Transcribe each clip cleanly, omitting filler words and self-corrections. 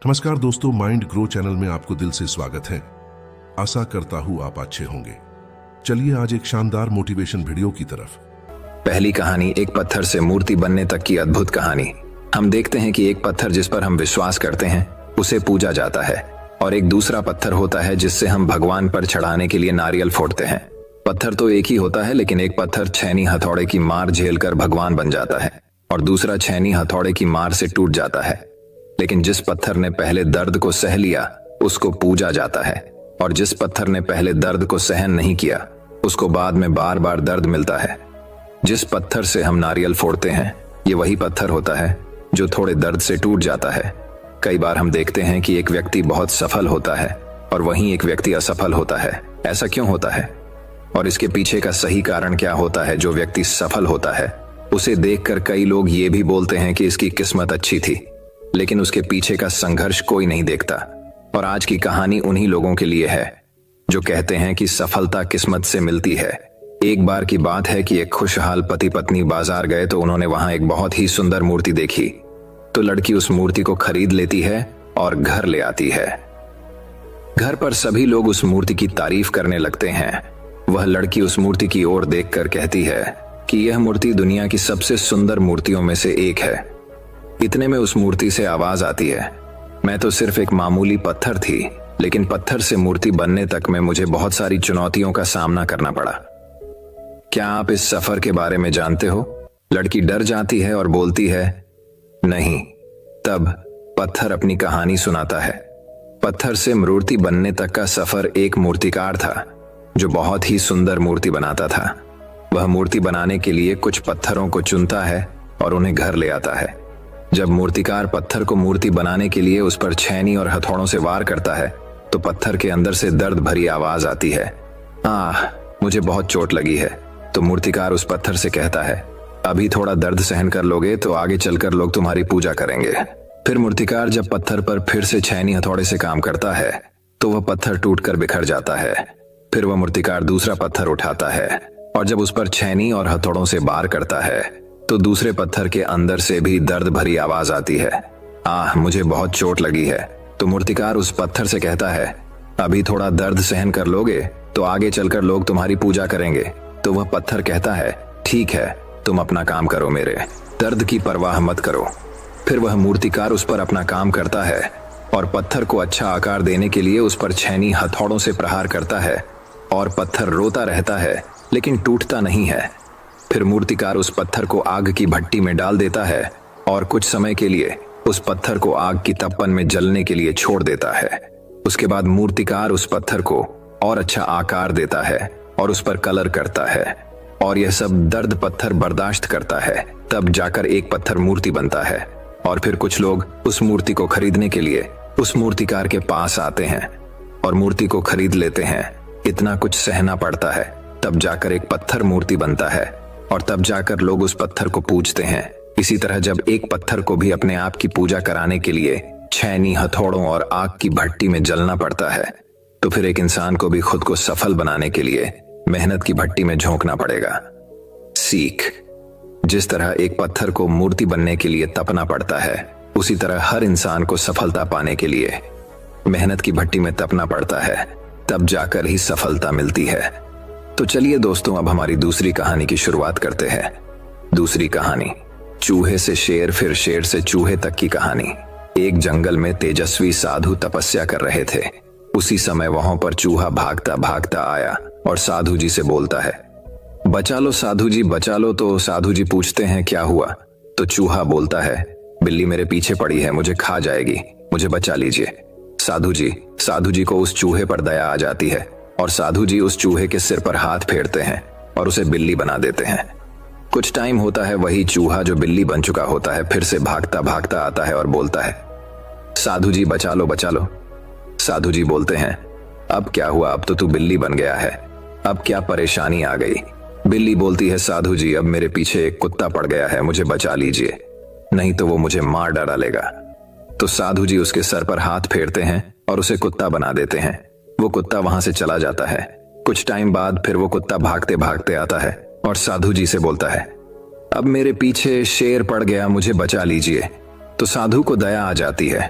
नमस्कार दोस्तों, mind grow channel में आपको दिल से स्वागत है। आशा करता हूँ आप अच्छे होंगे। चलिए आज एक शानदार मोटिवेशन वीडियो की तरफ। पहली कहानी, एक पत्थर से मूर्ति बनने तक की अद्भुत कहानी। हम देखते हैं कि एक पत्थर जिस पर हम विश्वास करते हैं उसे पूजा जाता है, और एक दूसरा पत्थर होता है जिससे हम भगवान पर चढ़ाने के लिए नारियल फोड़ते हैं। पत्थर तो एक ही होता है, लेकिन एक पत्थर छैनी हथौड़े की मार झेलकर भगवान बन जाता है और दूसरा छैनी हथौड़े की मार से टूट जाता है। लेकिन जिस पत्थर ने पहले दर्द को सह लिया उसको पूजा जाता है, और जिस पत्थर ने पहले दर्द को सहन नहीं किया उसको बाद में बार बार दर्द मिलता है। जिस पत्थर से हम नारियल फोड़ते हैं ये वही पत्थर होता है जो थोड़े दर्द से टूट जाता है। कई बार हम देखते हैं कि एक व्यक्ति बहुत सफल होता है और वहीं एक व्यक्ति असफल होता है। ऐसा क्यों होता है और इसके पीछे का सही कारण क्या होता है? जो व्यक्ति सफल होता है उसे देखकर कई लोग ये भी बोलते हैं कि इसकी किस्मत अच्छी थी, लेकिन उसके पीछे का संघर्ष कोई नहीं देखता। और आज की कहानी उन्हीं लोगों के लिए है जो कहते हैं कि सफलता किस्मत से मिलती है। एक बार की बात है कि एक खुशहाल पति पत्नी बाजार गए तो उन्होंने वहां एक बहुत ही सुंदर मूर्ति देखी। तो लड़की उस मूर्ति को खरीद लेती है और घर ले आती है। घर पर सभी लोग उस मूर्ति की तारीफ करने लगते हैं। वह लड़की उस मूर्ति की ओर देखकर कहती है कि यह मूर्ति दुनिया की सबसे सुंदर मूर्तियों में से एक है। इतने में उस मूर्ति से आवाज आती है, मैं तो सिर्फ एक मामूली पत्थर थी, लेकिन पत्थर से मूर्ति बनने तक में मुझे बहुत सारी चुनौतियों का सामना करना पड़ा। क्या आप इस सफर के बारे में जानते हो? लड़की डर जाती है और बोलती है, नहीं। तब पत्थर अपनी कहानी सुनाता है। पत्थर से मूर्ति बनने तक का सफर एक मूर्तिकार था जो बहुत ही सुंदर मूर्ति बनाता था। वह मूर्ति बनाने के लिए कुछ पत्थरों को चुनता है और उन्हें घर ले आता है। जब मूर्तिकार पत्थर को मूर्ति बनाने के लिए उस पर छैनी और हथौड़ों से वार करता है तो पत्थर के अंदर से दर्द भरी आवाज आती है, मुझे बहुत चोट लगी है। तो मूर्तिकार उस पत्थर से कहता है, अभी थोड़ा दर्द सहन कर लोगे तो आगे चलकर लोग तुम्हारी पूजा करेंगे। फिर मूर्तिकार जब पत्थर पर फिर से छैनी हथौड़े से काम करता है तो वह पत्थर टूटकर बिखर जाता है। फिर वह मूर्तिकार दूसरा पत्थर उठाता है और जब उस पर छैनी और हथौड़ों से वार करता है तो दूसरे पत्थर के अंदर से भी दर्द भरी आवाज आती है, मुझे बहुत चोट लगी है। तो मूर्तिकार उस पत्थर से कहता है, अभी थोड़ा दर्द सहन कर लोगे तो आगे चलकर लोग तुम्हारी पूजा करेंगे। तो वह पत्थर कहता है, ठीक है, तुम अपना काम करो, मेरे दर्द की परवाह मत करो। फिर वह मूर्तिकार उस पर अपना काम करता है और पत्थर को अच्छा आकार देने के लिए उस पर छैनी हथौड़ों से प्रहार करता है और पत्थर रोता रहता है लेकिन टूटता नहीं है। फिर मूर्तिकार उस पत्थर को आग की भट्टी में डाल देता है और कुछ समय के लिए उस पत्थर को आग की तपन में जलने के लिए छोड़ देता है। उसके बाद मूर्तिकार उस पत्थर को और अच्छा आकार देता है और उस पर कलर करता है, और यह सब दर्द पत्थर बर्दाश्त करता है। तब जाकर एक पत्थर मूर्ति बनता है और फिर कुछ लोग उस मूर्ति को खरीदने के लिए उस मूर्तिकार के पास आते हैं और मूर्ति को खरीद लेते हैं। इतना कुछ सहना पड़ता है, तब जाकर एक पत्थर मूर्ति बनता है और तब जाकर लोग उस पत्थर को पूजते हैं। इसी तरह जब एक पत्थर को भी अपने आप की पूजा कराने के लिए छैनी हथौड़ों और आग की भट्टी में जलना पड़ता है, तो फिर एक इंसान को भी खुद को सफल बनाने के लिए मेहनत की भट्टी में झोंकना पड़ेगा। सीख, जिस तरह एक पत्थर को मूर्ति बनने के लिए तपना पड़ता है, उसी तरह हर इंसान को सफलता पाने के लिए मेहनत की भट्टी में तपना पड़ता है, तब जाकर ही सफलता मिलती है। तो चलिए दोस्तों, अब हमारी दूसरी कहानी की शुरुआत करते हैं। दूसरी कहानी, चूहे से शेर फिर शेर से चूहे तक की कहानी। एक जंगल में तेजस्वी साधु तपस्या कर रहे थे। उसी समय वहां पर चूहा भागता भागता आया और साधु जी से बोलता है, बचा लो साधु जी, बचा लो। तो साधु जी पूछते हैं, क्या हुआ? तो चूहा बोलता है, बिल्ली मेरे पीछे पड़ी है, मुझे खा जाएगी, मुझे बचा लीजिए। साधु जी को उस चूहे पर दया आ जाती है और साधु जी उस चूहे के सिर पर हाथ फेरते हैं और उसे बिल्ली बना देते हैं। कुछ टाइम होता है, वही चूहा जो बिल्ली बन चुका होता है फिर से भागता भागता आता है और बोलता है, साधु जी बचा लो, बचा लो। साधु जी बोलते हैं, अब क्या हुआ? अब तो तू बिल्ली बन गया है, अब क्या परेशानी आ गई? बिल्ली बोलती है, साधु जी अब मेरे पीछे एक कुत्ता पड़ गया है, मुझे बचा लीजिए, नहीं तो वो मुझे मार डालेगा। तो साधु जी उसके सर पर हाथ फेरते हैं और उसे कुत्ता बना देते हैं। वो कुत्ता वहां से चला जाता है। कुछ टाइम बाद फिर वो कुत्ता भागते भागते आता है और साधु जी से बोलता है, अब मेरे पीछे शेर पड़ गया, मुझे बचा लीजिए। तो साधु को दया आ जाती है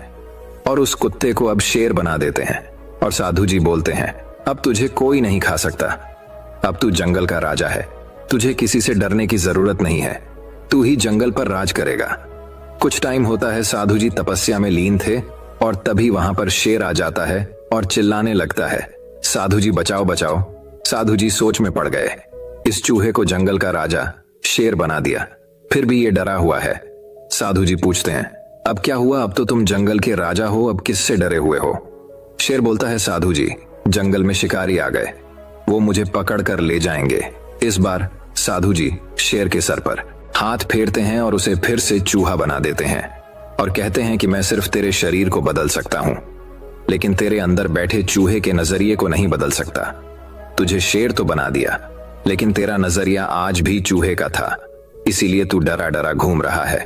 और उस कुत्ते को अब शेर बना देते हैं। और साधु जी बोलते हैं, अब तुझे कोई नहीं खा सकता, अब तू जंगल का राजा है, तुझे किसी से डरने की जरूरत नहीं है, तू ही जंगल पर राज करेगा। कुछ टाइम होता है साधु जी तपस्या में लीन थे और तभी वहां पर शेर आ जाता है और चिल्लाने लगता है, साधु जी बचाओ बचाओ। साधु जी सोच में पड़ गए, इस चूहे को जंगल का राजा शेर बना दिया, फिर भी ये डरा हुआ है। साधु जी पूछते हैं, अब क्या हुआ, अब तो तुम जंगल के राजा हो, अब किससे डरे हुए हो? शेर बोलता है, साधु जी जंगल में शिकारी आ गए, वो मुझे पकड़ कर ले जाएंगे। इस बार साधु जी शेर के सर पर हाथ फेरते हैं और उसे फिर से चूहा बना देते हैं और कहते हैं कि मैं सिर्फ तेरे शरीर को बदल सकता हूं, लेकिन तेरे अंदर बैठे चूहे के नजरिए को नहीं बदल सकता। तुझे शेर तो बना दिया, लेकिन तेरा नजरिया आज भी चूहे का था, इसीलिए तू डरा डरा घूम रहा है।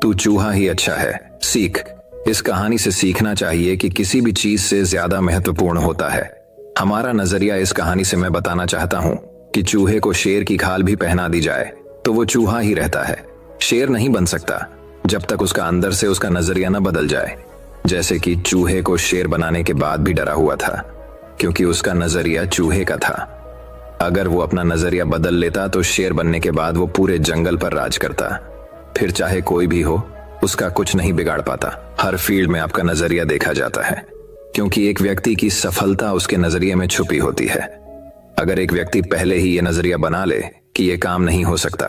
तू चूहा ही अच्छा है, सीख। इस कहानी से सीखना चाहिए कि किसी भी चीज से ज्यादा महत्वपूर्ण होता है हमारा नजरिया। इस कहानी से मैं बताना चाहता हूं कि चूहे को शेर की खाल भी पहना दी जाए तो वो चूहा ही रहता है, शेर नहीं बन सकता जब तक उसका अंदर से उसका नजरिया न बदल जाए। जैसे कि चूहे को शेर बनाने के बाद भी डरा हुआ था, क्योंकि उसका नजरिया चूहे का था। अगर वो अपना नजरिया बदल लेता तो शेर बनने के बाद वो पूरे जंगल पर राज करता, फिर चाहे कोई भी हो उसका कुछ नहीं बिगाड़ पाता। हर फील्ड में आपका नजरिया देखा जाता है, क्योंकि एक व्यक्ति की सफलता उसके नजरिए में छुपी होती है। अगर एक व्यक्ति पहले ही ये नजरिया बना ले कि ये काम नहीं हो सकता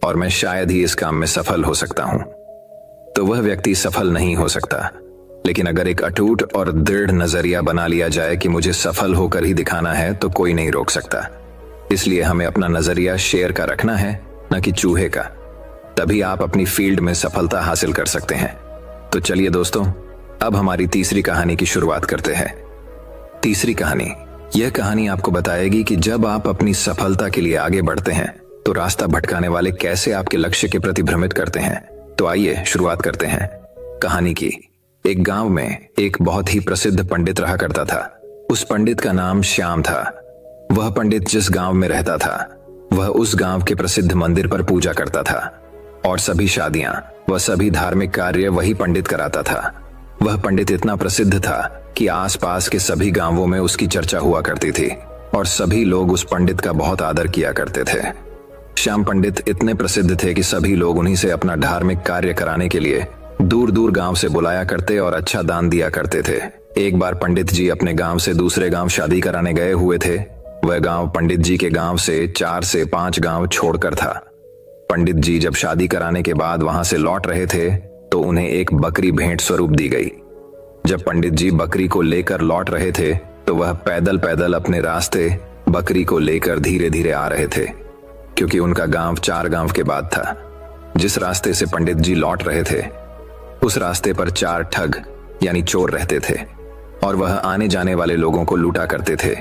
और मैं शायद ही इस काम में सफल हो सकता हूं, तो वह व्यक्ति सफल नहीं हो सकता। लेकिन अगर एक अटूट और दृढ़ नजरिया बना लिया जाए कि मुझे सफल होकर ही दिखाना है, तो कोई नहीं रोक सकता। इसलिए हमें अपना नजरिया शेर का रखना है, न कि चूहे का। तभी आप अपनी फील्ड में सफलता हासिल कर सकते हैं। तो चलिए दोस्तों, अब हमारी तीसरी कहानी की शुरुआत करते हैं। तीसरी कहानी, यह कहानी आपको बताएगी कि जब आप अपनी सफलता के लिए आगे बढ़ते हैं तो रास्ता भटकाने वाले कैसे आपके लक्ष्य के प्रति भ्रमित करते हैं। तो आइए शुरुआत करते हैं कहानी की। एक गांव में एक बहुत ही प्रसिद्ध पंडित रहा करता था। उस पंडित का नाम श्याम था। वह पंडित जिस गांव में रहता था वह उस गांव के प्रसिद्ध मंदिर पर पूजा करता था और सभी शादियां व सभी धार्मिक कार्य वही पंडित कराता था। वह पंडित इतना प्रसिद्ध था कि आसपास के सभी गांवों में उसकी चर्चा हुआ करती थी और सभी लोग उस पंडित का बहुत आदर किया करते थे। श्याम पंडित इतने प्रसिद्ध थे कि सभी लोग उन्हीं से अपना धार्मिक कार्य कराने के लिए दूर दूर गांव से बुलाया करते और अच्छा दान दिया करते थे। एक बार पंडित जी अपने गांव से दूसरे गांव शादी कराने गए हुए थे। वह गांव पंडित जी के गांव से 4 से 5 गांव छोड़कर था। पंडित जी जब शादी कराने के बाद वहां से लौट रहे थे तो उन्हें एक बकरी भेंट स्वरूप दी गई। जब पंडित जी बकरी को लेकर लौट रहे थे तो वह पैदल पैदल अपने रास्ते बकरी को लेकर धीरे धीरे आ रहे थे, क्योंकि उनका गांव 4 गांव के बाद था। जिस रास्ते से पंडित जी लौट रहे थे उस रास्ते पर 4 ठग यानी चोर रहते थे और वह आने जाने वाले लोगों को लूटा करते थे।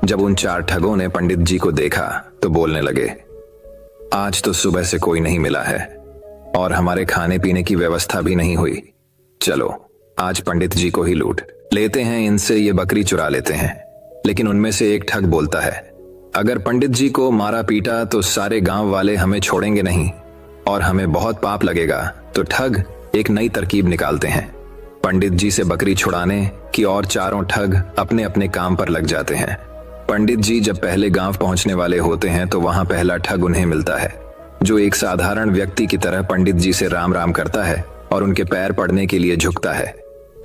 जब उन 4 ठगों ने पंडित जी को देखा तो बोलने लगे, आज तो सुबह से कोई नहीं मिला है और हमारे खाने पीने की व्यवस्था भी नहीं हुई। चलो आज पंडित जी को ही लूट लेते हैं, इनसे ये बकरी चुरा लेते हैं। लेकिन उनमें से एक ठग बोलता है, अगर पंडित जी को मारा पीटा तो सारे गांव वाले हमें छोड़ेंगे नहीं और हमें बहुत पाप लगेगा। तो ठग एक नई तरकीब निकालते हैं पंडित जी से बकरी छुड़ाने की और चारों ठग अपने अपने काम पर लग जाते हैं। पंडित जी जब पहले गांव पहुंचने वाले होते हैं तो वहां पहला ठग उन्हें मिलता है, जो एक साधारण व्यक्ति की तरह पंडित जी से राम राम करता है और उनके पैर पड़ने के लिए झुकता है,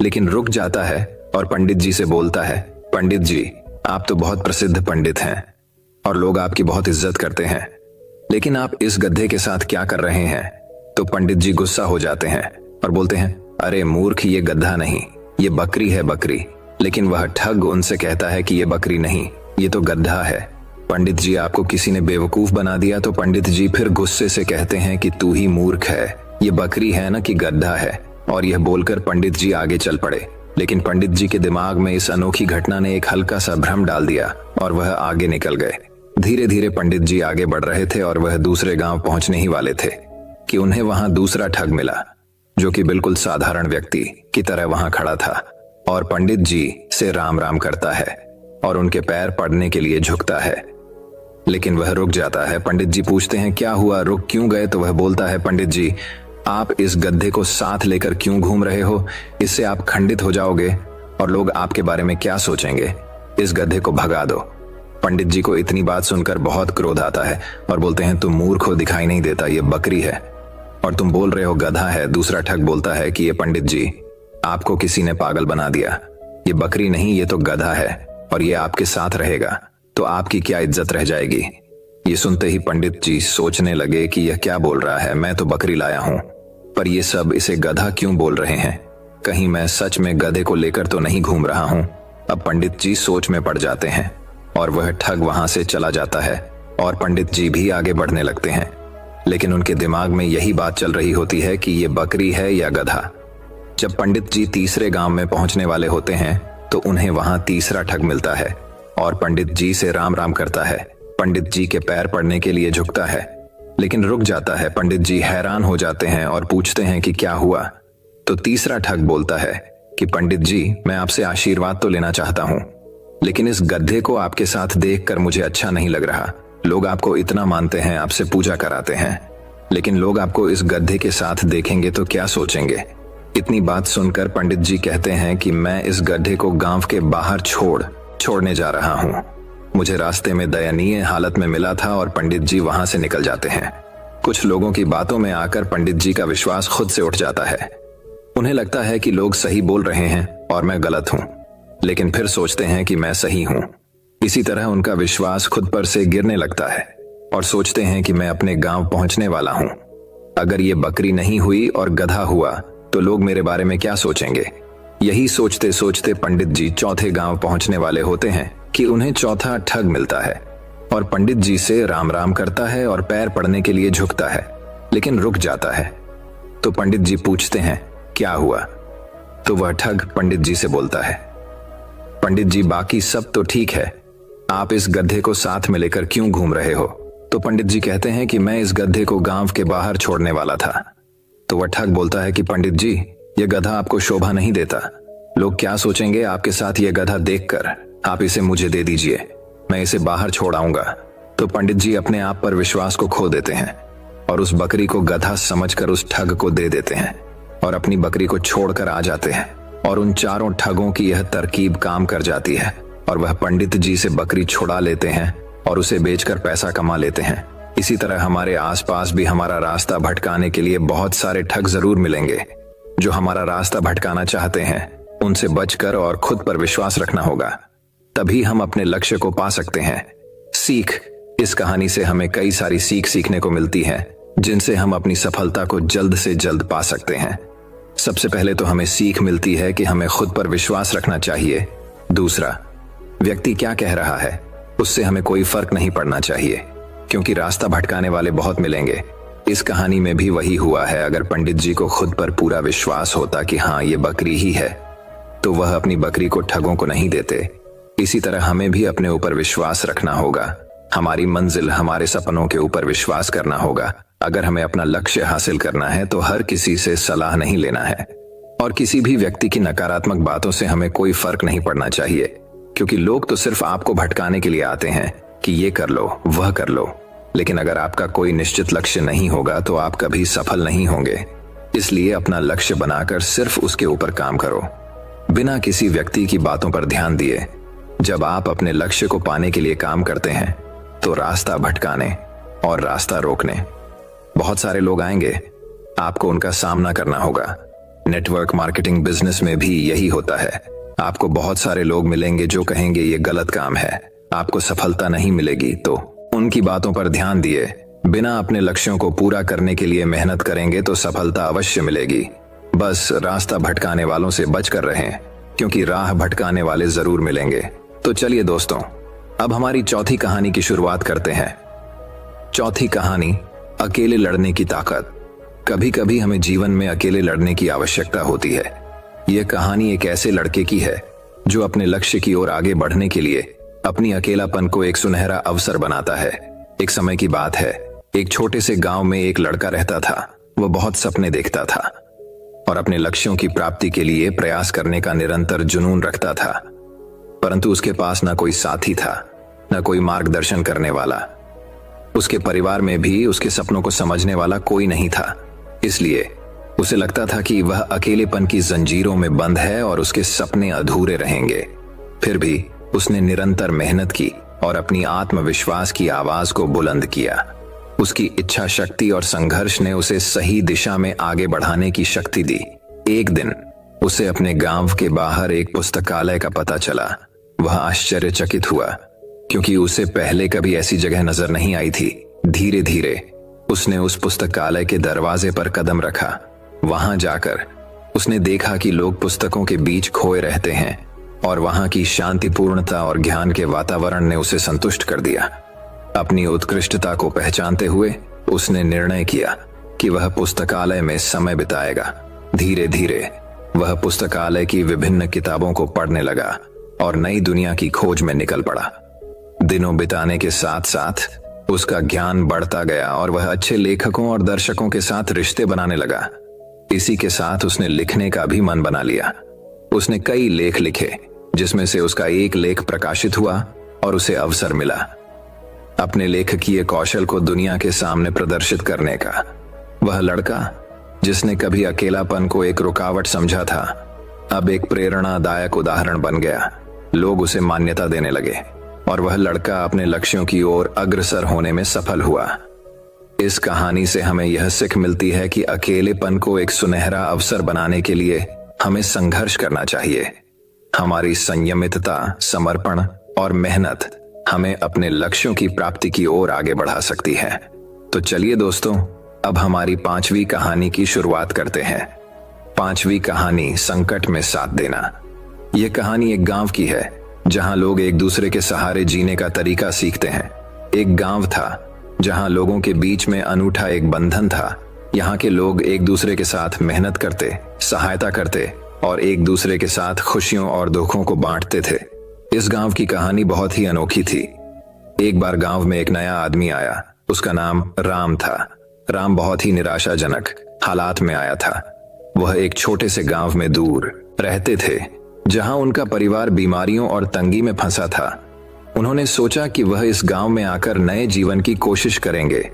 लेकिन रुक जाता है और पंडित जी से बोलता है, पंडित जी आप तो बहुत प्रसिद्ध पंडित हैं और लोग आपकी बहुत इज्जत करते हैं, लेकिन आप इस गधे के साथ क्या कर रहे हैं? तो पंडित जी गुस्सा हो जाते हैं और बोलते हैं, अरे मूर्ख, ये गधा नहीं, ये बकरी है, बकरी। लेकिन वह ठग उनसे कहता है कि ये बकरी नहीं, ये तो गधा है। पंडित जी आपको किसी ने बेवकूफ बना दिया। तो पंडित जी फिर गुस्से से कहते हैं कि तू ही मूर्ख है, ये बकरी है ना कि गधा है। और यह बोलकर पंडित जी आगे चल पड़े। लेकिन पंडित जी के दिमाग में इस अनोखी घटना ने एक हल्का सा भ्रम डाल दिया और वह आगे निकल गए। धीरे धीरे पंडित जी आगे बढ़ रहे थे और वह दूसरे गांव पहुंचने ही वाले थे कि उन्हें वहां दूसरा ठग मिला, जो कि बिल्कुल साधारण व्यक्ति की तरह वहां खड़ा था और पंडित जी से राम राम करता है और उनके पैर पड़ने के लिए झुकता है। लेकिन वह रुक जाता है। पंडित जी पूछते हैं, क्या हुआ, रुक क्यों गए? तो वह बोलता है, पंडित जी आप इस गधे को साथ लेकर क्यों घूम रहे हो? इससे आप खंडित हो जाओगे और लोग आपके बारे में क्या सोचेंगे? इस गधे को भगा दो। पंडित जी को इतनी बात सुनकर बहुत क्रोध आता है और बोलते हैं, तुम मूर्ख हो, दिखाई नहीं देता ये बकरी है और तुम बोल रहे हो गधा है। दूसरा ठग बोलता है कि ये पंडित जी, आपको किसी ने पागल बना दिया, ये बकरी नहीं ये तो गधा है और ये आपके साथ रहेगा तो आपकी क्या इज्जत रह जाएगी। ये सुनते ही पंडित जी सोचने लगे कि यह क्या बोल रहा है, मैं तो बकरी लाया हूं, पर ये सब इसे गधा क्यों बोल रहे हैं? कहीं मैं सच में गधे को लेकर तो नहीं घूम रहा हूं। अब पंडित जी सोच में पड़ जाते हैं और वह ठग वहां से चला जाता है और पंडित जी भी आगे बढ़ने लगते हैं, लेकिन उनके दिमाग में यही बात चल रही होती है कि ये बकरी है या गधा। जब पंडित जी तीसरे गांव में पहुंचने वाले होते हैं तो उन्हें वहां तीसरा ठग मिलता है और पंडित जी से राम राम करता है। पंडित जी के पैर पड़ने के लिए झुकता है लेकिन रुक जाता है। पंडित जी हैरान हो जाते हैं और पूछते हैं कि क्या हुआ? तो तीसरा ठग बोलता है कि पंडित जी, मैं आपसे आशीर्वाद तो लेना चाहता हूं, लेकिन इस गधे को आपके साथ देखकर मुझे अच्छा नहीं लग रहा। लोग आपको इतना मानते हैं, आपसे पूजा कराते हैं, लेकिन लोग आपको इस गधे के साथ देखेंगे तो क्या सोचेंगे? इतनी बात सुनकर पंडित जी कहते हैं कि मैं इस गधे को गांव के बाहर छोड़ने जा रहा हूं। मुझे रास्ते में दयनीय हालत में मिला था और पंडित जी वहां से निकल जाते हैं। कुछ लोगों की बातों में आकर पंडित जी का विश्वास खुद से उठ जाता है। उन्हें लगता है कि लोग सही बोल रहे हैं और मैं गलत हूं, लेकिन फिर सोचते हैं कि मैं सही हूं। इसी तरह उनका विश्वास खुद पर से गिरने लगता है और सोचते हैं कि मैं अपने गांव पहुंचने वाला हूं। अगर ये बकरी नहीं हुई और गधा हुआ तो लोग मेरे बारे में क्या सोचेंगे? यही सोचते सोचते पंडित जी चौथे गांव पहुंचने वाले होते हैं कि उन्हें चौथा ठग मिलता है और पंडित जी से राम राम करता है और पैर पड़ने के लिए झुकता है, लेकिन रुक जाता है। तो पंडित जी पूछते हैं, क्या हुआ? तो वह ठग पंडित जी से बोलता है, पंडित जी, बाकी सब तो ठीक है, आप इस गधे को साथ में लेकर क्यों घूम रहे हो? तो पंडित जी कहते हैं कि मैं इस गधे को गांव के बाहर छोड़ने वाला था। तो वह ठग बोलता है कि पंडित जी, यह गधा आपको शोभा नहीं देता, लोग क्या सोचेंगे आपके साथ यह गधा देखकर? आप इसे मुझे दे दीजिए, मैं इसे बाहर छोड़ आऊंगा। तो पंडित जी अपने आप पर विश्वास को खो देते हैं और उस बकरी को गधा समझकर उस ठग को दे देते हैं और अपनी बकरी को छोड़कर आ जाते हैं और उन चारों ठगों की यह तरकीब काम कर जाती है और वह पंडित जी से बकरी छुड़ा लेते हैं और उसे बेचकर पैसा कमा लेते हैं। इसी तरह हमारे आसपास भी हमारा रास्ता भटकाने के लिए बहुत सारे ठग जरूर मिलेंगे। जो हमारा रास्ता भटकाना चाहते हैं उनसे बचकर और खुद पर विश्वास रखना होगा, तभी हम अपने लक्ष्य को पा सकते हैं। सीख, इस कहानी से हमें कई सारी सीख सीखने को मिलती है जिनसे हम अपनी सफलता को जल्द से जल्द पा सकते हैं। सबसे पहले तो हमें सीख मिलती है कि हमें खुद पर विश्वास रखना चाहिए। दूसरा, व्यक्ति क्या कह रहा है उससे हमें कोई फर्क नहीं पड़ना चाहिए, क्योंकि रास्ता भटकाने वाले बहुत मिलेंगे। इस कहानी में भी वही हुआ है। अगर पंडित जी को खुद पर पूरा विश्वास होता कि हाँ ये बकरी ही है, तो वह अपनी बकरी को ठगों को नहीं देते। इसी तरह हमें भी अपने ऊपर विश्वास रखना होगा, हमारी मंजिल, हमारे सपनों के ऊपर विश्वास करना होगा। अगर हमें अपना लक्ष्य हासिल करना है तो हर किसी से सलाह नहीं लेना है और किसी भी व्यक्ति की नकारात्मक बातों से हमें कोई फर्क नहीं पड़ना चाहिए, क्योंकि लोग तो सिर्फ आपको भटकाने के लिए आते हैं कि ये कर लो, वह कर लो। लेकिन अगर आपका कोई निश्चित लक्ष्य नहीं होगा तो आप कभी सफल नहीं होंगे। इसलिए अपना लक्ष्य बनाकर सिर्फ उसके ऊपर काम करो, बिना किसी व्यक्ति की बातों पर ध्यान दिए। जब आप अपने लक्ष्य को पाने के लिए काम करते हैं तो रास्ता भटकाने और रास्ता रोकने बहुत सारे लोग आएंगे, आपको उनका सामना करना होगा। नेटवर्क मार्केटिंग बिजनेस में भी यही होता है। आपको बहुत सारे लोग मिलेंगे जो कहेंगे ये गलत काम है, आपको सफलता नहीं मिलेगी। तो उनकी बातों पर ध्यान दिए बिना अपने लक्ष्यों को पूरा करने के लिए मेहनत करेंगे तो सफलता अवश्य मिलेगी। बस रास्ता भटकाने वालों से बचकर रहें, क्योंकि राह भटकाने वाले जरूर मिलेंगे। तो चलिए दोस्तों, अब हमारी चौथी कहानी की शुरुआत करते हैं। चौथी कहानी, अकेले लड़ने की ताकत। कभी कभी हमें जीवन में अकेले लड़ने की आवश्यकता होती है। यह कहानी एक ऐसे लड़के की है जो अपने लक्ष्य की ओर आगे बढ़ने के लिए अपनी अकेलापन को एक सुनहरा अवसर बनाता है। एक समय की बात है, एक छोटे से गांव में एक लड़का रहता था। वह बहुत सपने देखता था और अपने लक्ष्यों की प्राप्ति के लिए प्रयास करने का निरंतर जुनून रखता था, परंतु उसके पास न कोई साथी था, न कोई मार्गदर्शन करने वाला। उसके परिवार में भी उसके सपनों को समझने वाला कोई नहीं था। इसलिए उसे लगता था कि वह अकेलेपन की जंजीरों में बंद है और उसके सपने अधूरे रहेंगे। फिर भी उसने निरंतर मेहनत की और अपनी आत्मविश्वास की आवाज को बुलंद किया। उसकी इच्छा शक्ति और संघर्ष ने उसे सही दिशा में आगे बढ़ाने की शक्ति दी। एक दिन उसे अपने गांव के बाहर एक पुस्तकालय का पता चला। वह आश्चर्यचकित हुआ क्योंकि उसे पहले कभी ऐसी जगह नजर नहीं आई थी। धीरे धीरे उसने उस पुस्तकालय के दरवाजे पर कदम रखा। वहां जाकर उसने देखा कि लोग पुस्तकों के बीच खोए रहते हैं और वहां की शांतिपूर्णता और ज्ञान के वातावरण ने उसे संतुष्ट कर दिया। अपनी उत्कृष्टता को पहचानते हुए उसने निर्णय किया कि वह पुस्तकालय में समय बिताएगा। धीरे धीरे वह पुस्तकालय की विभिन्न किताबों को पढ़ने लगा और नई दुनिया की खोज में निकल पड़ा। दिनों बिताने के साथ साथ उसका ज्ञान बढ़ता गया और वह अच्छे लेखकों और दर्शकों के साथ रिश्ते बनाने लगा। इसी के साथ उसने लिखने का भी मन बना लिया। उसने कई लेख लिखे, जिसमें से उसका एक लेख प्रकाशित हुआ और उसे अवसर मिला अपने लेखकीय कौशल को दुनिया के सामने प्रदर्शित करने का। वह लड़का जिसने कभी अकेलापन को एक रुकावट समझा था, अब एक प्रेरणादायक उदाहरण बन गया। लोग उसे मान्यता देने लगे और वह लड़का अपने लक्ष्यों की ओर अग्रसर होने में सफल हुआ। इस कहानी से हमें यह सीख मिलती है कि अकेलेपन को एक सुनहरा अवसर बनाने के लिए हमें संघर्ष करना चाहिए। हमारी संयमितता, समर्पण और मेहनत हमें अपने लक्ष्यों की प्राप्ति की ओर आगे बढ़ा सकती है। तो चलिए दोस्तों, अब हमारी 5वीं कहानी की शुरुआत करते हैं। 5वीं कहानी, संकट में साथ देना। यह कहानी एक गांव की है जहां लोग एक दूसरे के सहारे जीने का तरीका सीखते हैं। एक गांव था जहां लोगों के बीच में अनूठा एक बंधन था। यहाँ के लोग एक दूसरे के साथ मेहनत करते, सहायता करते और एक दूसरे के साथ खुशियों और दुखों को बांटते थे। इस गांव की कहानी बहुत ही अनोखी थी। एक बार गांव में एक नया आदमी आया। उसका नाम राम था। राम बहुत ही निराशाजनक हालात में आया था। वह एक छोटे से गांव में दूर रहते थे, जहां उनका परिवार बीमारियों और तंगी में फंसा था। उन्होंने सोचा कि वह इस गांव में आकर नए जीवन की कोशिश करेंगे।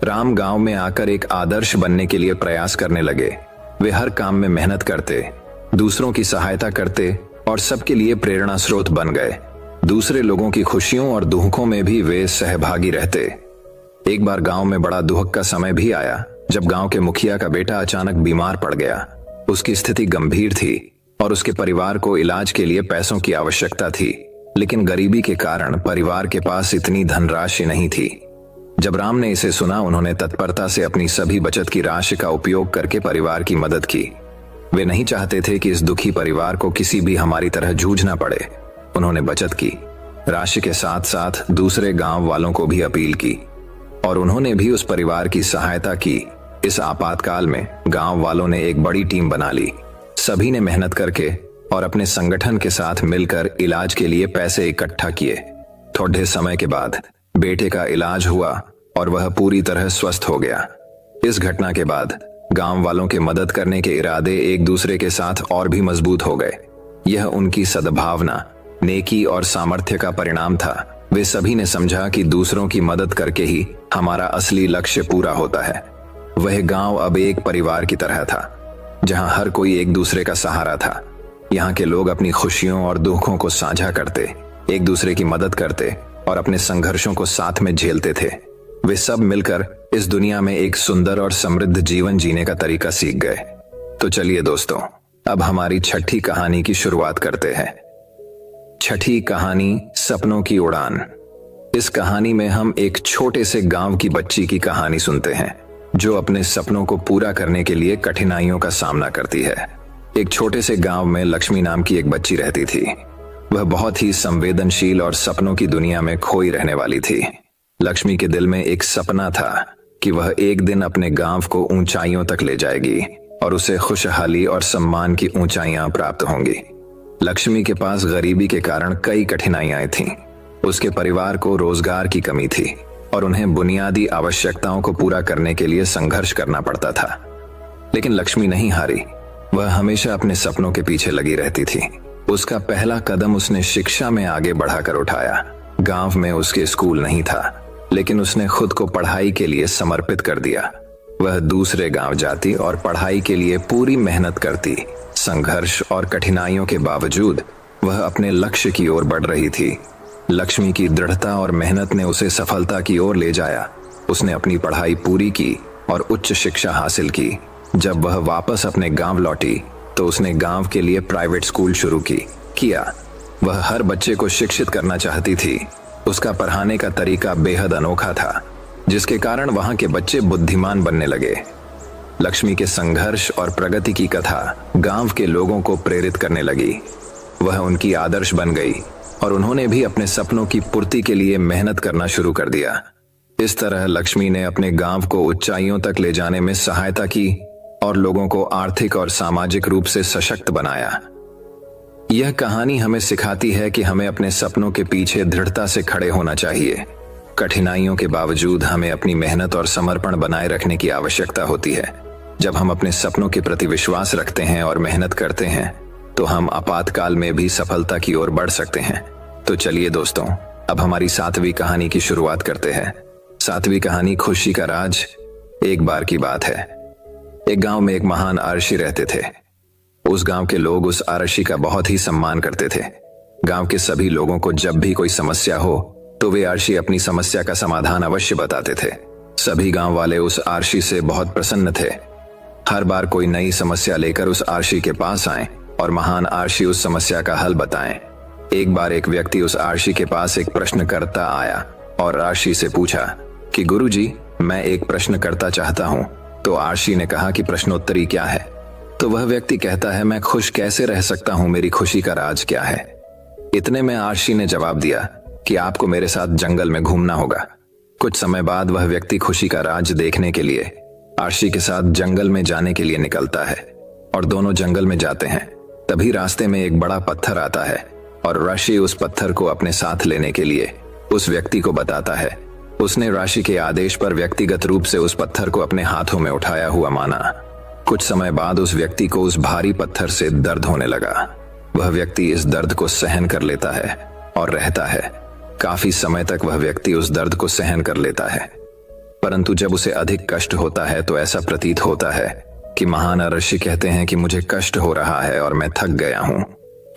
राम गांव में आकर एक आदर्श बनने के लिए प्रयास करने लगे। वे हर काम में मेहनत करते, दूसरों की सहायता करते और सबके लिए प्रेरणा स्रोत बन गए। दूसरे लोगों की खुशियों और दुखों में भी वे सहभागी रहते। एक बार गांव में बड़ा दुख का समय भी आया, जब गांव के मुखिया का बेटा अचानक बीमार पड़ गया। उसकी स्थिति गंभीर थी और उसके परिवार को इलाज के लिए पैसों की आवश्यकता थी, लेकिन गरीबी के कारण परिवार के पास इतनी धनराशि नहीं थी। जब राम ने इसे सुना, उन्होंने तत्परता से अपनी सभी बचत की राशि का उपयोग करके परिवार की मदद की। वे नहीं चाहते थे कि इस दुखी परिवार को किसी भी हमारी तरह जूझना पड़े। उन्होंने बचत की, राशि के साथ साथ दूसरे गांव वालों को भी अपील की और उन्होंने भी उस परिवार की सहायता की। इस आपातकाल में गांव वालों ने एक बड़ी टीम बना ली। सभी ने मेहनत करके और अपने संगठन के साथ मिलकर इलाज के लिए पैसे इकट्ठा किए। थोड़े समय के बाद बेटे का इलाज हुआ और वह पूरी तरह स्वस्थ हो गया। इस घटना के बाद गांव वालों के मदद करने के इरादे एक दूसरे के साथ और भी मजबूत हो गए। यह उनकी सद्भावना, नेकी और सामर्थ्य का परिणाम था। वे सभी ने समझा कि दूसरों की मदद करके ही हमारा असली लक्ष्य पूरा होता है। वह गांव अब एक परिवार की तरह था, जहां हर कोई एक दूसरे का सहारा था। यहाँ के लोग अपनी खुशियों और दुखों को साझा करते, एक दूसरे की मदद करते और अपने संघर्षों को साथ में झेलते थे। वे सब मिलकर इस दुनिया में एक सुंदर और समृद्ध जीवन जीने का तरीका सीख गए। तो चलिए दोस्तों, अब हमारी 6ठी कहानी की शुरुआत करते हैं। 6ठी कहानी, सपनों की उड़ान। इस कहानी में हम एक छोटे से गांव की बच्ची की कहानी सुनते हैं, जो अपने सपनों को पूरा करने के लिए कठिनाइयों का सामना करती है। एक छोटे से गांव में लक्ष्मी नाम की एक बच्ची रहती थी। वह बहुत ही संवेदनशील और सपनों की दुनिया में खोई रहने वाली थी। लक्ष्मी के दिल में एक सपना था कि वह एक दिन अपने गांव को ऊंचाइयों तक ले जाएगी और उसे खुशहाली और सम्मान की ऊंचाइयां प्राप्त होंगी। लक्ष्मी के पास गरीबी के कारण कई कठिनाइयां थीं। उसके परिवार को रोजगार की कमी थी और उन्हें बुनियादी आवश्यकताओं को पूरा करने के लिए संघर्ष करना पड़ता था। लेकिन लक्ष्मी नहीं हारी। वह हमेशा अपने सपनों के पीछे लगी रहती थी। उसका पहला कदम उसने शिक्षा में आगे बढ़ाकर उठाया। गांव में उसके स्कूल नहीं था, लेकिन उसने खुद को पढ़ाई के लिए समर्पित कर दिया। वह दूसरे गांव जाती और पढ़ाई के लिए पूरी मेहनत करती। संघर्ष और कठिनाइयों के बावजूद वह अपने लक्ष्य की ओर बढ़ रही थी। लक्ष्मी की दृढ़ता और मेहनत ने उसे सफलता की ओर ले जाया। उसने अपनी पढ़ाई पूरी की और उच्च शिक्षा हासिल की। जब वह वापस अपने गांव लौटी तो उसने गांव के लिए प्राइवेट स्कूल शुरू किया। वह हर बच्चे को शिक्षित करना चाहती थी। उसका पढ़ाने का तरीका बेहद अनोखा था, जिसके कारण वहां के बच्चे बुद्धिमान बनने लगे। लक्ष्मी के संघर्ष और प्रगति की कथा गांव के लोगों को प्रेरित करने लगी। वह उनकी आदर्श बन गई और उन्होंने भी अपने सपनों की पूर्ति के लिए मेहनत करना शुरू कर दिया। इस तरह लक्ष्मी ने अपने गांव को ऊंचाइयों तक ले जाने में सहायता की और लोगों को आर्थिक और सामाजिक रूप से सशक्त बनाया। यह कहानी हमें सिखाती है कि हमें अपने सपनों के पीछे दृढ़ता से खड़े होना चाहिए। कठिनाइयों के बावजूद हमें अपनी मेहनत और समर्पण बनाए रखने की आवश्यकता होती है। जब हम अपने सपनों के प्रति विश्वास रखते हैं और मेहनत करते हैं तो हम आपातकाल में भी सफलता की ओर बढ़ सकते हैं। तो चलिए दोस्तों, अब हमारी 7वीं कहानी की शुरुआत करते हैं। 7वीं कहानी खुशी का राज। एक बार की बात है, एक गांव में एक महान आरशी रहते थे। उस गांव के लोग उस आरशी का बहुत ही सम्मान करते थे। गांव के सभी लोगों को जब भी कोई समस्या हो तो वे आरशी अपनी समस्या का समाधान अवश्य बताते थे। सभी गांव वाले उस आरशी से बहुत प्रसन्न थे। हर बार कोई नई समस्या लेकर उस आरशी के पास आए और महान आरशी उस समस्या का हल बताएं। एक बार एक व्यक्ति उस आरशी के पास एक प्रश्न करता आया और आरशी से पूछा कि गुरुजी, मैं एक प्रश्न करता चाहता हूँ। तो आरशी ने कहा कि प्रश्नोत्तरी क्या है? तो वह व्यक्ति कहता है, मैं खुश कैसे रह सकता हूँ, मेरी खुशी का राज क्या है? इतने में आरशी ने जवाब दिया कि आपको मेरे साथ जंगल में घूमना होगा। कुछ समय बाद वह व्यक्ति खुशी का राज देखने के लिए आरशी के साथ जंगल में जाने के लिए निकलता है और दोनों जंगल में जाते हैं। तभी रास्ते में एक बड़ा पत्थर आता है और आरशी उस पत्थर को अपने साथ लेने के लिए उस व्यक्ति को बताता है। उसने आरशी के आदेश पर व्यक्तिगत रूप से उस पत्थर को अपने हाथों में उठाया हुआ माना। कुछ समय बाद उस व्यक्ति को उस भारी पत्थर से दर्द होने लगा। वह व्यक्ति इस दर्द को सहन कर लेता है और रहता है। काफी समय तक वह व्यक्ति उस दर्द को सहन कर लेता है, परंतु जब उसे अधिक कष्ट होता है तो ऐसा प्रतीत होता है कि महान आरशी कहते हैं कि मुझे कष्ट हो रहा है और मैं थक गया हूँ।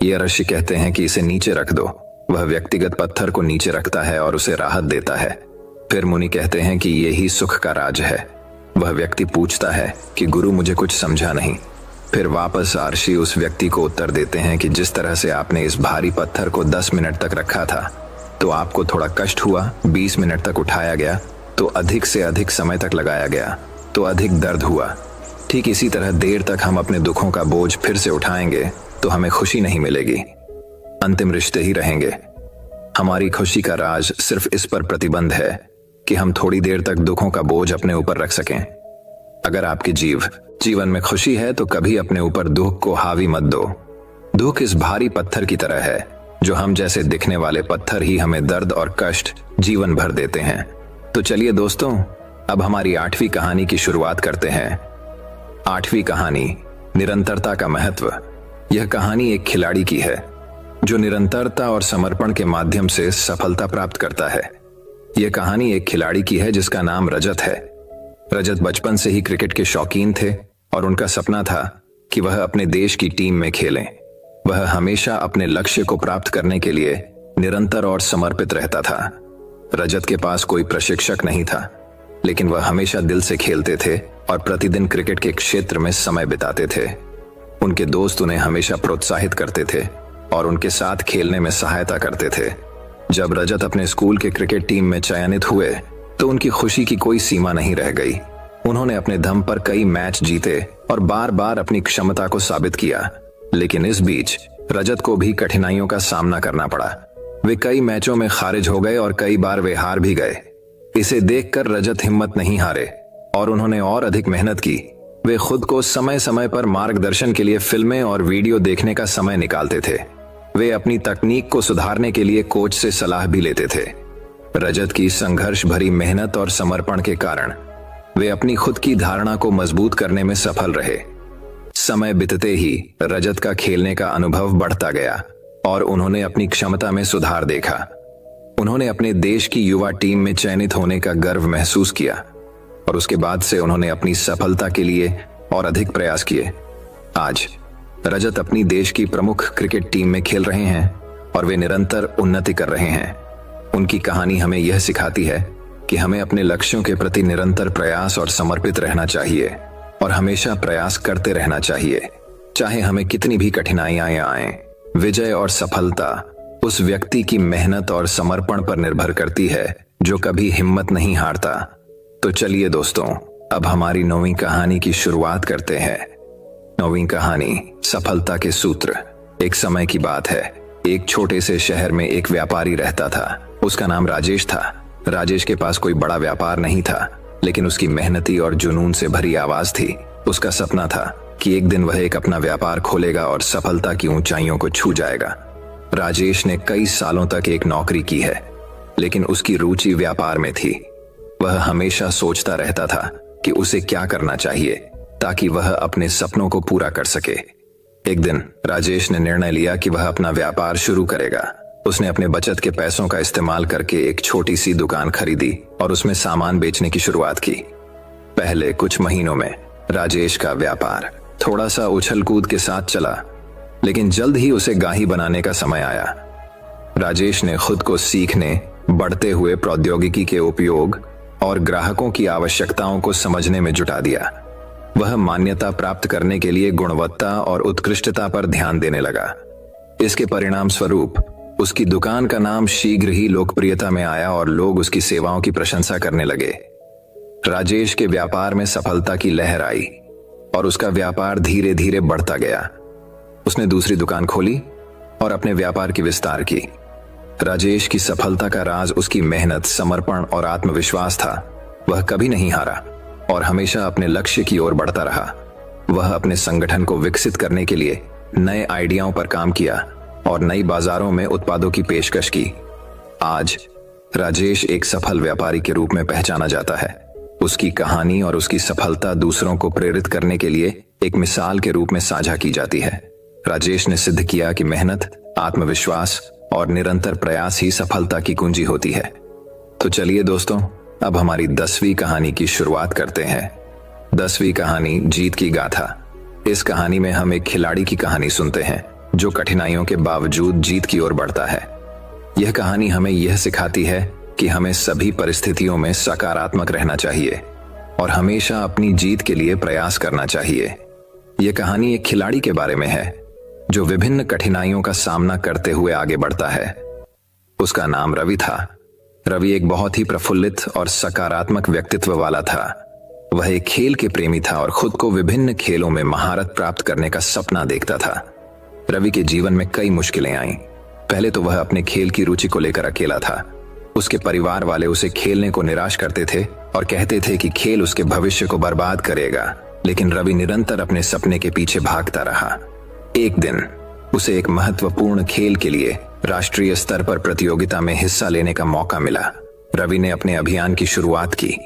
ये आरशी कहते हैं कि इसे नीचे रख दो। वह व्यक्तिगत पत्थर को नीचे रखता है और उसे राहत देता है। फिर मुनि कहते हैं कि यही सुख का राज है। वह व्यक्ति पूछता है कि गुरु, मुझे कुछ समझा नहीं। फिर वापस आरशी उस व्यक्ति को उत्तर देते हैं कि जिस तरह से आपने इस भारी पत्थर को 10 मिनट तक रखा था तो आपको थोड़ा कष्ट हुआ, 20 मिनट तक उठाया गया तो अधिक से अधिक समय तक लगाया गया तो अधिक दर्द हुआ। ठीक इसी तरह देर तक हम अपने दुखों का बोझ फिर से उठाएंगे तो हमें खुशी नहीं मिलेगी, अंतिम रिश्ते ही रहेंगे। हमारी खुशी का राज सिर्फ इस पर प्रतिबंध है कि हम थोड़ी देर तक दुखों का बोझ अपने ऊपर रख सकें। अगर आपके जीवन में खुशी है तो कभी अपने ऊपर दुख को हावी मत दो। दुख इस भारी पत्थर की तरह है जो हम जैसे दिखने वाले पत्थर ही हमें दर्द और कष्ट जीवन भर देते हैं। तो चलिए दोस्तों, अब हमारी 8वीं कहानी की शुरुआत करते हैं। 8वीं कहानी, निरंतरता का महत्व। यह कहानी एक खिलाड़ी की है जो निरंतरता और समर्पण के माध्यम से सफलता प्राप्त करता है। यह कहानी एक खिलाड़ी की है जिसका नाम रजत है। रजत बचपन से ही क्रिकेट के शौकीन थे और उनका सपना था कि वह अपने देश की टीम में खेलें। वह हमेशा अपने लक्ष्य को प्राप्त करने के लिए निरंतर और समर्पित रहता था। रजत के पास कोई प्रशिक्षक नहीं था, लेकिन वह हमेशा दिल से खेलते थे और प्रतिदिन क्रिकेट के क्षेत्र में समय बिताते थे। उनके दोस्त उन्हें हमेशा प्रोत्साहित करते थे और उनके साथ खेलने में सहायता करते थे। जब रजत अपने स्कूल के क्रिकेट टीम में चयनित हुए तो उनकी खुशी की कोई सीमा नहीं रह गई। उन्होंने अपने दम पर कई मैच जीते और बार बार अपनी क्षमता को साबित किया, लेकिन इस बीच रजत को भी कठिनाइयों का सामना करना पड़ा। वे कई मैचों में खारिज हो गए और कई बार वे हार भी गए। इसे देखकर रजत हिम्मत नहीं हारे और उन्होंने और अधिक मेहनत की। वे खुद को समय समय पर मार्गदर्शन के लिए फिल्में और वीडियो देखने का समय निकालते थे। वे अपनी तकनीक को सुधारने के लिए कोच से सलाह भी लेते थे। रजत की संघर्ष भरी मेहनत और समर्पण के कारण वे अपनी खुद की धारणा को मजबूत करने में सफल रहे। समय बीतते ही रजत का खेलने का अनुभव बढ़ता गया और उन्होंने अपनी क्षमता में सुधार देखा। उन्होंने अपने देश की युवा टीम में चयनित होने का गर्व महसूस किया। और उसके बाद से उन्होंने अपनी सफलता के लिए और अधिक प्रयास किए। आज रजत अपनी देश की प्रमुख क्रिकेट टीम में खेल रहे हैं और वे निरंतर उन्नति कर रहे हैं। उनकी कहानी हमें यह सिखाती है कि हमें अपने लक्ष्यों के प्रति निरंतर प्रयास और समर्पित रहना चाहिए और हमेशा प्रयास करते रहना चाहिए, चाहे हमें कितनी भी कठिनाइयां आएं। विजय और सफलता उस व्यक्ति की मेहनत और समर्पण पर निर्भर करती है जो कभी हिम्मत नहीं हारता। तो चलिए दोस्तों, अब हमारी 9वीं कहानी की शुरुआत करते हैं। 9वीं कहानी, सफलता के सूत्र। एक समय की बात है, एक छोटे से शहर में एक व्यापारी रहता था। उसका नाम राजेश था। राजेश के पास कोई बड़ा व्यापार नहीं था, लेकिन उसकी मेहनती और जुनून से भरी आवाज थी। उसका सपना था कि एक दिन वह एक अपना व्यापार खोलेगा और सफलता की ऊंचाइयों को छू जाएगा। राजेश ने कई सालों तक एक नौकरी की है, लेकिन उसकी रुचि व्यापार में थी। वह हमेशा सोचता रहता था कि उसे क्या करना चाहिए ताकि वह अपने सपनों को पूरा कर सके। एक दिन राजेश ने निर्णय लिया कि वह अपना व्यापार शुरू करेगा। उसने अपने बचत के पैसों का इस्तेमाल करके एक छोटी सी दुकान खरीदी और उसमें सामान बेचने की शुरुआत की। पहले कुछ महीनों में राजेश का व्यापार थोड़ा सा उछल कूद के साथ चला, लेकिन जल्द ही उसे गाही बनाने का समय आया। राजेश ने खुद को सीखने, बढ़ते हुए प्रौद्योगिकी के उपयोग और ग्राहकों की आवश्यकताओं को समझने में जुटा दिया। वह मान्यता प्राप्त करने के लिए गुणवत्ता और उत्कृष्टता पर ध्यान देने लगा। इसके परिणाम स्वरूप उसकी दुकान का नाम शीघ्र ही लोकप्रियता में आया और लोग उसकी सेवाओं की प्रशंसा करने लगे। राजेश के व्यापार में सफलता की लहर आई और उसका व्यापार धीरे धीरे बढ़ता गया। उसने दूसरी दुकान खोली और अपने व्यापार की विस्तार की। राजेश की सफलता का राज उसकी मेहनत, समर्पण और आत्मविश्वास था। वह कभी नहीं हारा और हमेशा अपने लक्ष्य की ओर बढ़ता रहा। वह अपने संगठन को विकसित करने के लिए नए आइडियाओं पर काम किया और नई बाजारों में उत्पादों की पेशकश की। आज राजेश एक सफल व्यापारी के रूप में पहचाना जाता है। उसकी कहानी और उसकी सफलता दूसरों को प्रेरित करने के लिए एक मिसाल के रूप में साझा की जाती है। राजेश ने सिद्ध किया कि मेहनत, आत्मविश्वास और निरंतर प्रयास ही सफलता की कुंजी होती है। तो चलिए दोस्तों, अब हमारी 10वीं कहानी की शुरुआत करते हैं। 10वीं कहानी, जीत की गाथा। इस कहानी में हम एक खिलाड़ी की कहानी सुनते हैं जो कठिनाइयों के बावजूद जीत की ओर बढ़ता है। यह कहानी हमें यह सिखाती है कि हमें सभी परिस्थितियों में सकारात्मक रहना चाहिए और हमेशा अपनी जीत के लिए प्रयास करना चाहिए। यह कहानी एक खिलाड़ी के बारे में है जो विभिन्न कठिनाइयों का सामना करते हुए आगे बढ़ता है। उसका नाम रवि था। रवि एक बहुत ही प्रफुल्लित और सकारात्मक व्यक्तित्व वाला था। वह एक खेल के प्रेमी था और खुद को विभिन्न खेलों में महारत प्राप्त करने का सपना देखता था। रवि के जीवन में कई मुश्किलें आईं। पहले तो वह अपने खेल की रुचि को लेकर अकेला था। उसके परिवार वाले उसे खेलने को निराश करते थे और कहते थे कि खेल उसके भविष्य को बर्बाद करेगा, लेकिन रवि निरंतर अपने सपने के पीछे भागता रहा। एक दिन उसे एक महत्वपूर्ण खेल के लिए राष्ट्रीय स्तर पर प्रतियोगिता में हिस्सा लेने का मौका मिला। रवि ने अपने अभियान की शुरुआत की,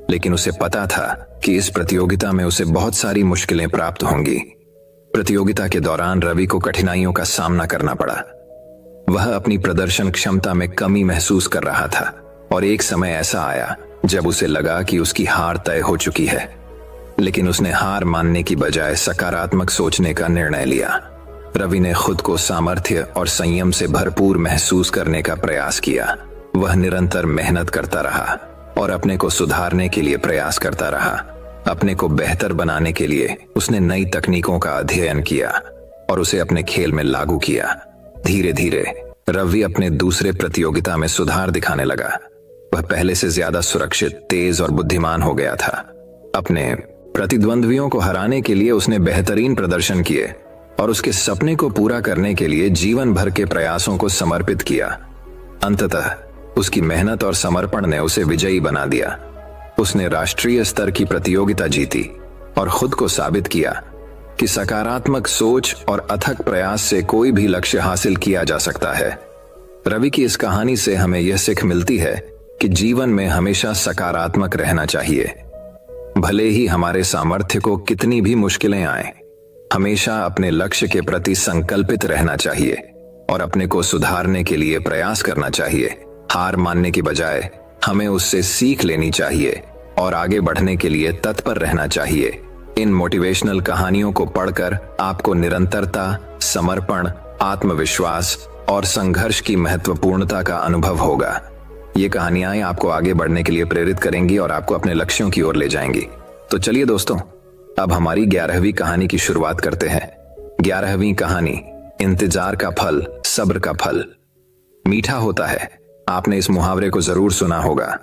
लेकिन उसे पता था कि इस प्रतियोगिता में उसे बहुत सारी मुश्किलें प्राप्त होंगी। प्रतियोगिता के दौरान रवि को कठिनाइयों का सामना करना पड़ा। वह अपनी प्रदर्शन क्षमता में कमी महसूस कर रहा था और एक समय ऐसा आया जब उसे लगा कि उसकी हार तय हो चुकी है। लेकिन उसने हार मानने की बजाय सकारात्मक सोचने का निर्णय लिया। रवि ने खुद को सामर्थ्य और संयम से भरपूर महसूस करने का प्रयास किया। वह निरंतर मेहनत करता रहा और अपने को सुधारने के लिए प्रयास करता रहा। अपने को बेहतर बनाने के लिए उसने नई तकनीकों का अध्ययन किया और उसे अपने खेल में लागू किया। धीरे धीरे रवि अपने दूसरे प्रतियोगिता में सुधार दिखाने लगा। वह पहले से ज्यादा सुरक्षित, तेज और बुद्धिमान हो गया था। अपने प्रतिद्वंद्वियों को हराने के लिए उसने बेहतरीन प्रदर्शन किए और उसके सपने को पूरा करने के लिए जीवन भर के प्रयासों को समर्पित किया। अंततः उसकी मेहनत और समर्पण ने उसे विजयी बना दिया। उसने राष्ट्रीय स्तर की प्रतियोगिता जीती और खुद को साबित किया कि सकारात्मक सोच और अथक प्रयास से कोई भी लक्ष्य हासिल किया जा सकता है। रवि की इस कहानी से हमें यह सीख मिलती है कि जीवन में हमेशा सकारात्मक रहना चाहिए। भले ही हमारे सामर्थ्य को कितनी भी मुश्किलें आए, हमेशा अपने लक्ष्य के प्रति संकल्पित रहना चाहिए और अपने को सुधारने के लिए प्रयास करना चाहिए। हार मानने की बजाय हमें उससे सीख लेनी चाहिए और आगे बढ़ने के लिए तत्पर रहना चाहिए। इन मोटिवेशनल कहानियों को पढ़कर आपको निरंतरता, समर्पण, आत्मविश्वास और संघर्ष की महत्वपूर्णता का अनुभव होगा। ये कहानियां आपको आगे बढ़ने के लिए प्रेरित करेंगी और आपको अपने लक्ष्यों की ओर ले जाएंगी। तो चलिए दोस्तों, अब हमारी 11वीं कहानी की शुरुआत करते हैं। 11वीं कहानी, इंतजार का फल सब्र का फल मीठा होता है। आपने इस मुहावरे को जरूर सुना होगा।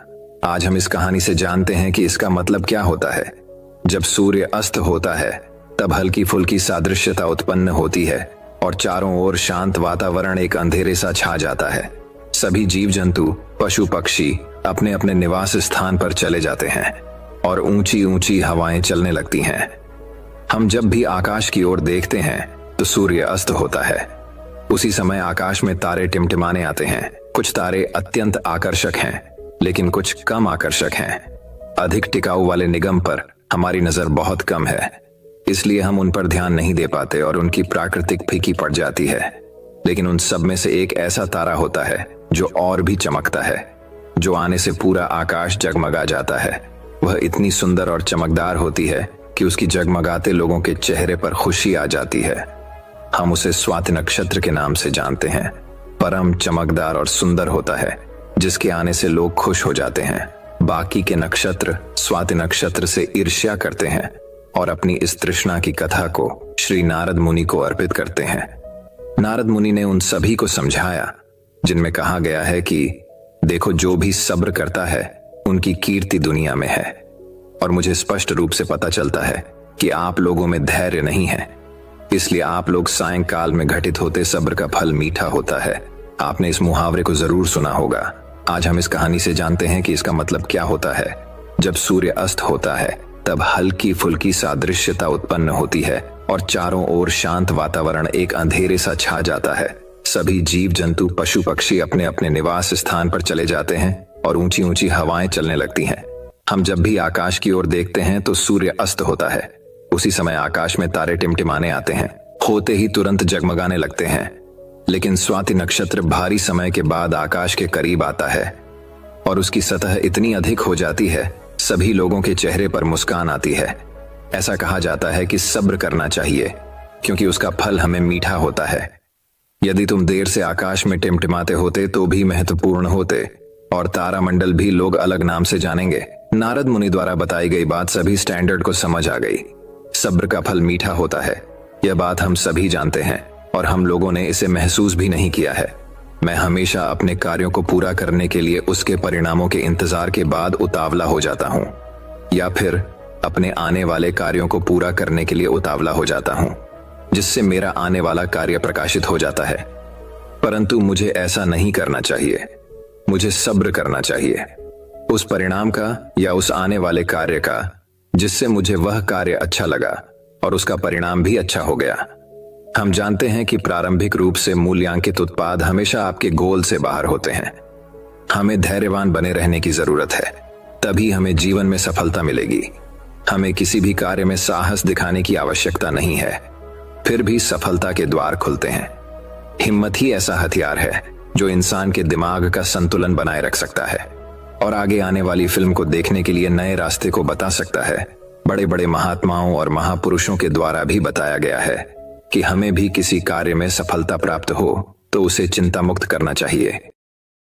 आज हम इस कहानी से जानते हैं कि इसका मतलब क्या होता है। जब सूर्य अस्त होता है तब हल्की फुल्की सादृश्यता उत्पन्न होती है और चारों ओर शांत वातावरण एक अंधेरे सा छा जाता है। सभी जीव जंतु, पशु पक्षी अपने अपने निवास स्थान पर चले जाते हैं और ऊंची ऊंची हवाएं चलने लगती हैं। हम जब भी आकाश की ओर देखते हैं तो सूर्य अस्त होता है। उसी समय आकाश में तारे टिमटिमाने आते हैं। कुछ तारे अत्यंत आकर्षक हैं, लेकिन कुछ कम आकर्षक हैं। अधिक टिकाऊ वाले निगम पर हमारी नजर बहुत कम है, इसलिए हम उन पर ध्यान नहीं दे पाते और उनकी प्राकृतिक फीकी पड़ जाती है। लेकिन उन सब में से एक ऐसा तारा होता है जो और भी चमकता है, जो आने से पूरा आकाश जगमगा जाता है। वह इतनी सुंदर और चमकदार होती है कि उसकी जगमगाते लोगों के चेहरे पर खुशी आ जाती है। हम उसे स्वाति नक्षत्र के नाम से जानते हैं। परम चमकदार और सुंदर होता है, जिसके आने से लोग खुश हो जाते हैं। बाकी के नक्षत्र स्वाति नक्षत्र से ईर्ष्या करते हैं और अपनी इस तृष्णा की कथा को श्री नारद मुनि को अर्पित करते हैं। नारद मुनि ने उन सभी को समझाया जिनमें कहा गया है कि देखो, जो भी सब्र करता है उनकी कीर्ति दुनिया में है। और मुझे स्पष्ट रूप से पता चलता है कि आप लोगों में धैर्य नहीं है, इसलिए आप लोग सायंकाल में घटित होते सब्र का फल मीठा होता है। आपने इस मुहावरे को जरूर सुना होगा। आज हम इस कहानी से जानते हैं कि इसका मतलब क्या होता है। जब सूर्य अस्त होता है तब हल्की फुल्की सादृश्यता उत्पन्न होती है और चारों ओर शांत वातावरण एक अंधेरे सा छा जाता है। सभी जीव जंतु, पशु पक्षी अपने अपने निवास स्थान पर चले जाते हैं और ऊंची ऊंची हवाएं चलने लगती हैं। हम जब भी आकाश की ओर देखते हैं तो सूर्य अस्त होता है। उसी समय आकाश में तारे टिमटिमाने आते हैं, होते ही तुरंत जगमगाने लगते हैं। लेकिन स्वाति नक्षत्र भारी समय के बाद आकाश के करीब आता है और उसकी सतह इतनी अधिक हो जाती है, सभी लोगों के चेहरे पर मुस्कान आती है। ऐसा कहा जाता है कि सब्र करना चाहिए, क्योंकि उसका फल हमें मीठा होता है। यदि तुम देर से आकाश में टिमटिमाते होते तो भी महत्वपूर्ण होते और तारामंडल भी लोग अलग नाम से जानेंगे। नारद मुनि द्वारा बताई गई बात सभी स्टैंडर्ड को समझ आ गई। सब्र का फल मीठा होता है, यह बात हम सभी जानते हैं और हम लोगों ने इसे महसूस भी नहीं किया है। मैं हमेशा अपने कार्यों को पूरा करने के लिए उसके परिणामों के इंतजार के बाद उतावला हो जाता हूँ, या फिर अपने आने वाले कार्यों को पूरा करने के लिए उतावला हो जाता हूँ, जिससे मेरा आने वाला कार्य प्रकाशित हो जाता है। परंतु मुझे ऐसा नहीं करना चाहिए। मुझे सब्र करना चाहिए उस परिणाम का या उस आने वाले कार्य का जिससे मुझे वह कार्य अच्छा लगा और उसका परिणाम भी अच्छा हो गया। हम जानते हैं कि प्रारंभिक रूप से मूल्यांकित उत्पाद हमेशा आपके गोल से बाहर होते हैं। हमें धैर्यवान बने रहने की जरूरत है, तभी हमें जीवन में सफलता मिलेगी। हमें किसी भी कार्य में साहस दिखाने की आवश्यकता नहीं है, फिर भी सफलता के द्वार खुलते हैं। हिम्मत ही ऐसा हथियार है जो इंसान के दिमाग का संतुलन बनाए रख सकता है और आगे आने वाली फिल्म को देखने के लिए नए रास्ते को बता सकता है। बड़े बड़े महात्माओं और महापुरुषों के द्वारा भी बताया गया है कि हमें भी किसी कार्य में सफलता प्राप्त हो तो उसे चिंता मुक्त करना चाहिए।